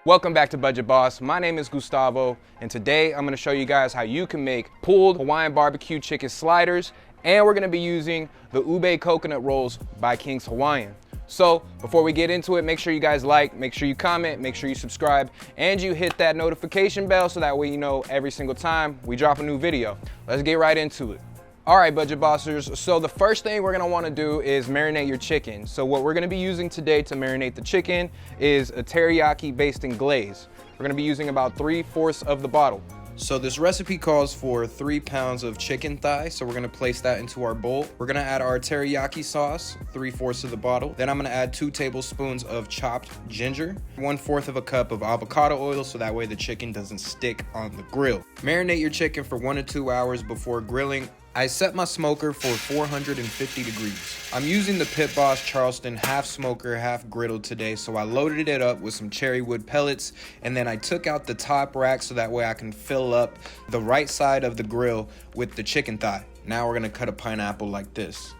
Welcome back to Budget Boss. My name is Gustavo, and today I'm going to show you guys how you can make pulled Hawaiian barbecue chicken sliders, and we're going to be using the Ube Coconut Rolls by King's Hawaiian. So before we get into it, make sure you guys like, make sure you comment, make sure you subscribe, and you hit that notification bell so that way you know every single time we drop a new video. Let's get right into it. All right, Budget Bossers, so the first thing we're gonna wanna do is marinate your chicken. So what we're gonna be using today to marinate the chicken is a teriyaki basting glaze. We're gonna be using about 3/4 of the bottle. So this recipe calls for 3 pounds of chicken thigh, so we're gonna place that into our bowl. We're gonna add our teriyaki sauce, 3/4 of the bottle. Then I'm gonna add 2 tablespoons of chopped ginger, 1/4 of a cup of avocado oil so that way the chicken doesn't stick on the grill. Marinate your chicken for 1 to 2 hours before grilling. I set my smoker for 450 degrees. I'm using the Pit Boss Charleston half smoker, half griddle today, so I loaded it up with some cherry wood pellets, and then I took out the top rack so that way I can fill up the right side of the grill with the chicken thigh. Now we're gonna cut a pineapple like this.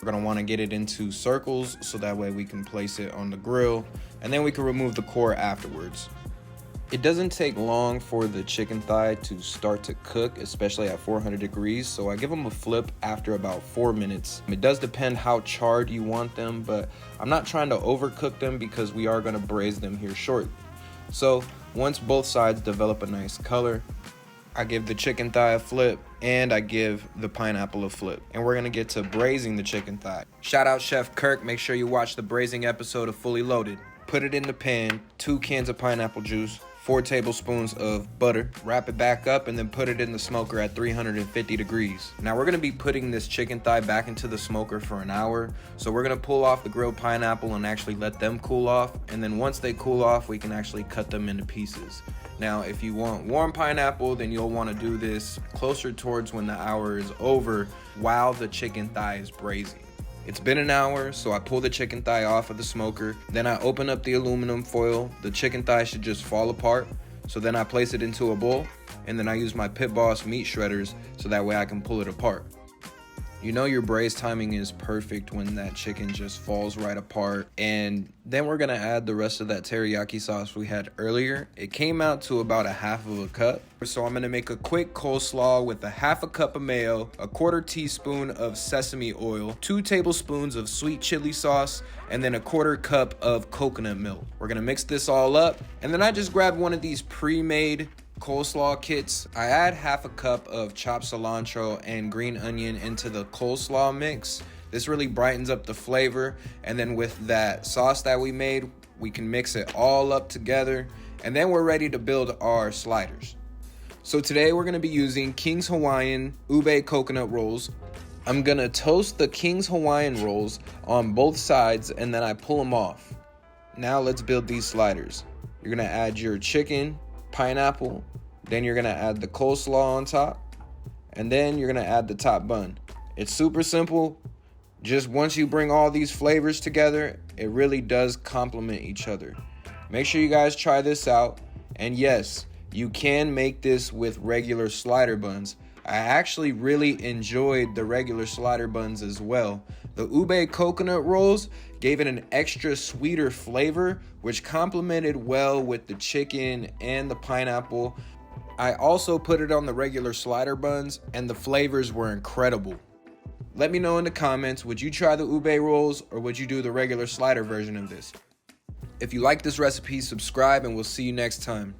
We're gonna wanna get it into circles so that way we can place it on the grill, and then we can remove the core afterwards. It doesn't take long for the chicken thigh to start to cook, especially at 400 degrees, so I give them a flip after about 4 minutes. It does depend how charred you want them, but I'm not trying to overcook them because we are gonna braise them here shortly. So once both sides develop a nice color, I give the chicken thigh a flip and I give the pineapple a flip. And we're gonna get to braising the chicken thigh. Shout out Chef Kirk, make sure you watch the braising episode of Fully Loaded. Put it in the pan, 2 cans of pineapple juice, 4 tablespoons of butter, wrap it back up, and then put it in the smoker at 350 degrees. Now we're gonna be putting this chicken thigh back into the smoker for an hour. So we're gonna pull off the grilled pineapple and actually let them cool off. And then once they cool off, we can actually cut them into pieces. Now, if you want warm pineapple, then you'll wanna do this closer towards when the hour is over while the chicken thigh is braising. It's been an hour, so I pull the chicken thigh off of the smoker. Then I open up the aluminum foil. The chicken thigh should just fall apart. So then I place it into a bowl, and then I use my Pit Boss meat shredders so that way I can pull it apart. You know your braise timing is perfect when that chicken just falls right apart. And then we're gonna add the rest of that teriyaki sauce we had earlier. It came out to about a 1/2 cup. So I'm gonna make a quick coleslaw with a 1/2 cup of mayo, a 1/4 teaspoon of sesame oil, 2 tablespoons of sweet chili sauce, and then a 1/4 cup of coconut milk. We're gonna mix this all up. And then I just grabbed one of these pre-made coleslaw kits. I add 1/2 cup of chopped cilantro and green onion into the coleslaw mix. This really brightens up the flavor, and then with that sauce that we made, we can mix it all up together, and then we're ready to build our sliders. So today we're gonna be using King's Hawaiian Ube Coconut Rolls. I'm gonna toast the King's Hawaiian rolls on both sides, and then I pull them off. Now let's build these sliders. You're gonna add your chicken, pineapple, then you're gonna add the coleslaw on top, and then you're gonna add the top bun. It's super simple. Just once you bring all these flavors together, it really does complement each other. Make sure you guys try this out. And yes, you can make this with regular slider buns. I actually really enjoyed the regular slider buns as well. The Ube Coconut Rolls gave it an extra sweeter flavor, which complemented well with the chicken and the pineapple. I also put it on the regular slider buns, and the flavors were incredible. Let me know in the comments, would you try the Ube rolls or would you do the regular slider version of this? If you like this recipe, subscribe and we'll see you next time.